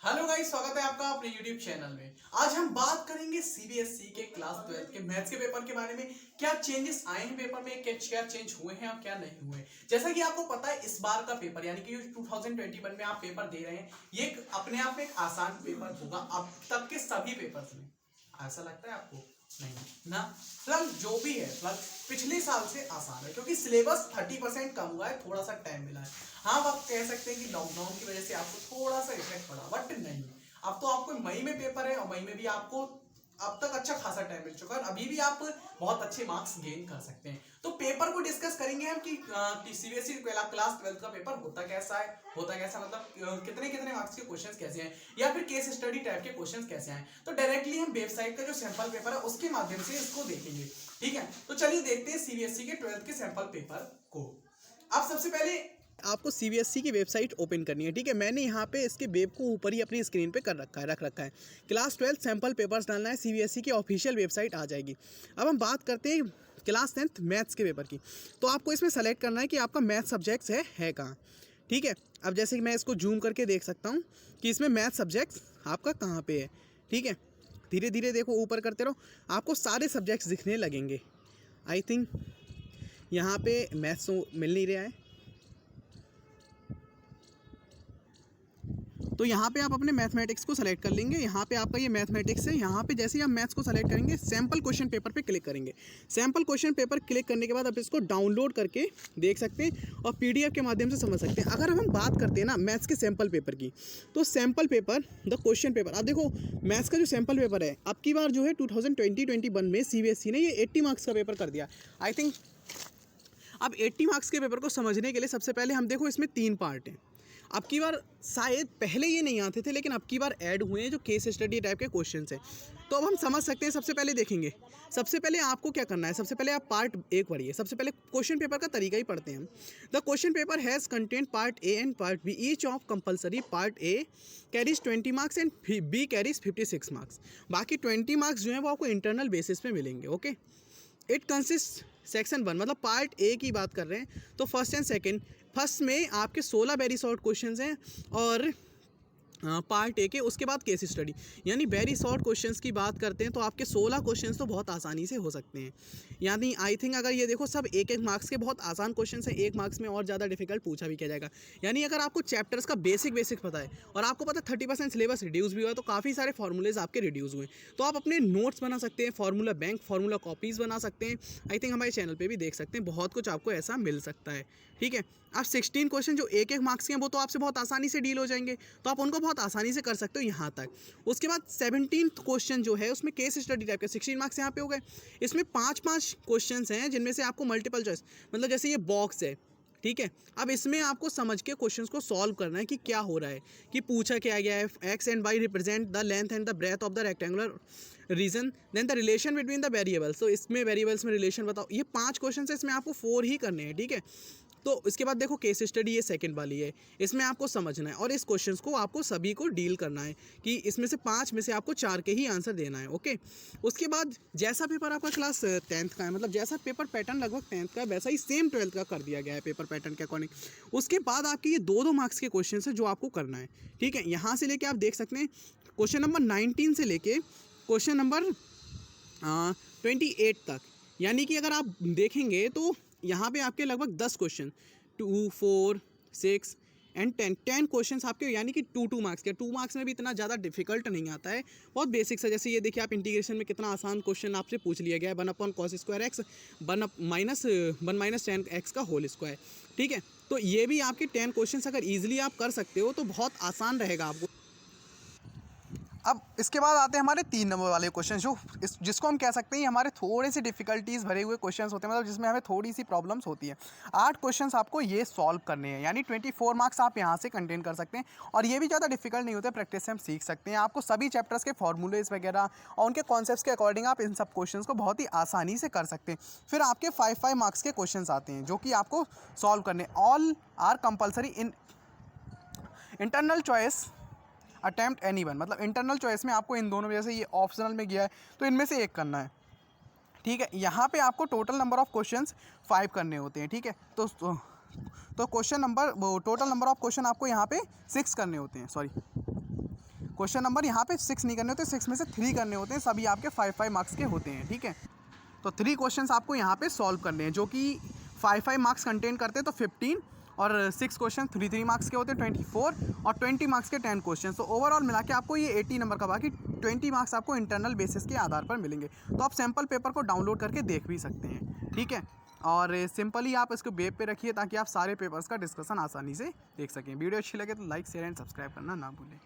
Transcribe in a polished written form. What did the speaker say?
Hello guys, स्वागत है आपका अपने YouTube चैनल में। आज हम बात करेंगे सीबीएसई के क्लास 12 के मैथ्स के पेपर के बारे में। क्या चेंजेस आए हैं पेपर में, क्या चेंज हुए हैं और क्या नहीं हुए। जैसा कि आपको पता है, इस बार का पेपर यानी कि 2021 में आप पेपर दे रहे हैं, ये अपने आप में एक आसान पेपर होगा अब तक के सभी पेपर्स में। ऐसा लगता है आपको? नहीं ना। फिलहाल जो भी है, फिलहाल पिछले साल से आसान है क्योंकि सिलेबस 30% कम हुआ है, थोड़ा सा टाइम मिला है। हाँ, आप कह सकते हैं कि लॉकडाउन की वजह से आपको थोड़ा सा इफेक्ट पड़ा, बट नहीं। अब तो आपको मई में पेपर है और मई में भी आपको अब तक अच्छा खासा टाइम मिल चुका है और अभी भी आप बहुत अच्छे मार्क्स गेन कर सकते हैं। तो पेपर को डिस्कस करेंगे हम कि सीबीएसई क्लास 12 का पेपर होता कैसा है, मतलब कितने कितने मार्क्स के क्वेश्चंस कैसे हैं या फिर केस स्टडी टाइप के क्वेश्चंस कैसे हैं। तो डायरेक्टली हम वेबसाइट का जो सैंपल पेपर है उसके माध्यम से इसको देखेंगे। ठीक है, तो चलिए देखते हैं सीबीएसई के 12th के सैंपल पेपर को। आप सबसे पहले आपको सीबीएसई की वेबसाइट ओपन करनी है। ठीक है, मैंने यहाँ पे इसके वेब को ऊपर ही अपनी स्क्रीन पे रख रखा है। क्लास 12 सैंपल पेपर्स डालना है, सीबीएसई की ऑफिशियल वेबसाइट आ जाएगी। अब हम बात करते हैं क्लास 10th मैथ्स के पेपर की। तो आपको इसमें सेलेक्ट करना है कि आपका मैथ सब्जेक्ट्स है कहाँ। ठीक है, अब जैसे कि मैं इसको जूम करके देख सकता हूँ कि इसमें मैथ सब्जेक्ट्स आपका कहाँ पे है। ठीक है, धीरे धीरे देखो, ऊपर करते रहो, आपको सारे सब्जेक्ट्स दिखने लगेंगे। आई थिंक यहाँ पे मैथ्स तो मिल नहीं रहा है, तो यहाँ पे आप अपने मैथमेटिक्स को सेलेक्ट कर लेंगे। यहाँ पे आपका ये मैथमेटिक्स है। यहाँ पे जैसे ही आप मैथ्स को सेलेक्ट करेंगे, सैम्पल क्वेश्चन पेपर पे क्लिक करेंगे। सैम्पल क्वेश्चन पेपर क्लिक करने के बाद आप इसको डाउनलोड करके देख सकते हैं और पीडीएफ के माध्यम से समझ सकते हैं। अगर हम बात करते हैं ना मैथ्स के सैम्पल पेपर की, तो sample paper the question paper, आप देखो मैथ्स का जो सैम्पल पेपर है, अब की बार जो है 2020-21 में सीबीएसई ने ये 80 मार्क्स का पेपर कर दिया। आई थिंक अब 80 मार्क्स के पेपर को समझने के लिए सबसे पहले हम देखो इसमें 3 पार्ट हैं। अब की बार शायद पहले ये नहीं आते थे, लेकिन अब की बार ऐड हुए हैं जो केस स्टडी टाइप के क्वेश्चंस हैं। तो अब हम समझ सकते हैं। सबसे पहले देखेंगे, सबसे पहले आपको क्या करना है। सबसे पहले आप पार्ट 1 पढ़िए। सबसे पहले क्वेश्चन पेपर का तरीका ही पढ़ते हैं हम। The question paper has content part A and part B, each of compulsory. Part A carries 20 marks and B carries 56 marks. बाकी 20 मार्क्स जो है वो आपको इंटरनल बेसिस पे मिलेंगे। ओके, इट कंसिस्ट सेक्शन 1, मतलब पार्ट ए की बात कर रहे हैं, तो फर्स्ट एंड सेकंड। फर्स्ट में आपके 16 वेरी शॉर्ट क्वेश्चंस हैं और पार्ट ए के उसके बाद केस स्टडी, यानी वेरी शॉर्ट क्वेश्चंस की बात करते हैं तो आपके 16 क्वेश्चंस तो बहुत आसानी से हो सकते हैं। यानी आई थिंक अगर ये देखो सब एक मार्क्स के बहुत आसान क्वेश्चंस हैं, 1 मार्क्स में और ज़्यादा डिफिकल्ट पूछा भी किया जाएगा। यानी अगर आपको चैप्टर्स का बेसिक पता है और आपको पता है 30% सिलेबस रिड्यूस भी हुआ है, तो काफ़ी सारे फॉर्मूलेज आपके रिड्यूस हुए, तो आप अपने नोट्स बना सकते हैं, फार्मूला बैंक, फार्मूला कॉपीज़ बना सकते हैं। आई थिंक हमारे चैनल पर भी देख सकते हैं, बहुत कुछ आपको ऐसा मिल सकता है। ठीक है, अब 16 क्वेश्चन जो 1 मार्क्स के हैं वो तो आपसे बहुत आसानी से डील हो जाएंगे, तो आप उनको बहुत आसानी से कर सकते हो यहाँ तक। उसके बाद 17th क्वेश्चन जो है उसमें केस स्टडी टाइप के 16 मार्क्स यहाँ पे हो गए। इसमें 5-5 क्वेश्चंस हैं जिनमें से आपको मल्टीपल चॉइस, मतलब जैसे ये बॉक्स है। ठीक है, अब इसमें आपको समझ के क्वेश्चंस को सॉल्व करना है कि क्या हो रहा है, कि पूछा क्या गया है। X and Y represent the length and the breadth of the rectangular region, then the relation between the variables. तो इसमें वेरिएबल्स में रिलेशन बताओ। ये 5 क्वेश्चन है, इसमें आपको 4 ही करने हैं। ठीक है, तो इसके बाद देखो केस स्टडी, ये सेकंड वाली है, इसमें आपको समझना है और इस क्वेश्चंस को आपको सभी को डील करना है कि इसमें से 5 में से आपको 4 के ही आंसर देना है। ओके, उसके बाद जैसा पेपर आपका क्लास 10th का है, मतलब जैसा पेपर पैटर्न लगभग 10th का है, वैसा ही सेम 12th का कर दिया गया है पेपर पैटर्न के अकॉर्डिंग। उसके बाद आपके ये 2-2 मार्क्स के क्वेश्चन है जो आपको करना है। ठीक है, यहाँ से लेके आप देख सकते हैं क्वेश्चन नंबर 19 से लेके क्वेश्चन नंबर 28 तक। यानी कि अगर आप देखेंगे तो यहाँ पे आपके लगभग 10 क्वेश्चन, 2, 4, 6 एंड 10 क्वेश्चन आपके, यानी कि 2-2 मार्क्स के। 2 मार्क्स में भी इतना ज़्यादा डिफिकल्ट नहीं आता है, बहुत बेसिक्स है। जैसे ये देखिए आप इंटीग्रेशन में कितना आसान क्वेश्चन आपसे पूछ लिया गया है, 1/cos² x 1 - tan x का होल स्क्वायर। ठीक है, तो ये भी आपके 10 क्वेश्चन अगर ईजिली आप कर सकते हो तो बहुत आसान रहेगा आपको। अब इसके बाद आते हैं हमारे 3 नंबर वाले क्वेश्चन, जिसको हम कह सकते हैं हमारे थोड़े से डिफिकल्टीज़ भरे हुए क्वेश्चंस होते हैं, मतलब जिसमें हमें थोड़ी सी प्रॉब्लम्स होती है। 8 क्वेश्चंस आपको ये सॉल्व करने हैं, यानी 24 मार्क्स आप यहाँ से कंटेन कर सकते हैं और ये भी ज़्यादा डिफिकल्ट नहीं होते, प्रैक्टिस से हम सीख सकते हैं। आपको सभी चैप्टर्स के फॉर्मूलेज वगैरह और उनके कॉन्सेप्ट्स के अकॉर्डिंग आप इन सब क्वेश्चन को बहुत ही आसानी से कर सकते हैं। फिर आपके 5-5 मार्क्स के क्वेश्चन आते हैं जो कि आपको सॉल्व करने। All are compulsory in internal choice attempt anyone, मतलब इंटरनल चॉइस में आपको इन दोनों में, जैसे ये ऑप्शनल में गया है तो इनमें से एक करना है। ठीक है, यहाँ पे आपको टोटल नंबर ऑफ क्वेश्चंस 5 करने होते हैं। ठीक है, तो question number, total number of question आपको यहाँ पे 6 करने होते हैं, सॉरी क्वेश्चन नंबर यहाँ पे 6 नहीं करने होते, 6 में से 3 करने होते हैं, सभी आपके 5-5 मार्क्स के होते हैं, ठीक है। तो 3 क्वेश्चंस आपको यहाँ पे सॉल्व करने हैं जो कि 5-5 मार्क्स कंटेन करते हैं, तो 15 और 6 क्वेश्चन 3-3 मार्क्स के होते हैं 24 और 20 मार्क्स के 10 क्वेश्चन। तो ओवरऑल मिला के आपको ये 80 नंबर का, बाकी 20 मार्क्स आपको इंटरनल बेसिस के आधार पर मिलेंगे। तो आप सैम्पल पेपर को डाउनलोड करके देख भी सकते हैं, ठीक है। और सिंपली आप इसको वेब पे रखिए ताकि आप सारे पेपर्स का डिस्कशन आसानी से देख सकें। वीडियो अच्छी लगे तो लाइक शेयर एंड सब्सक्राइब करना ना भूलें।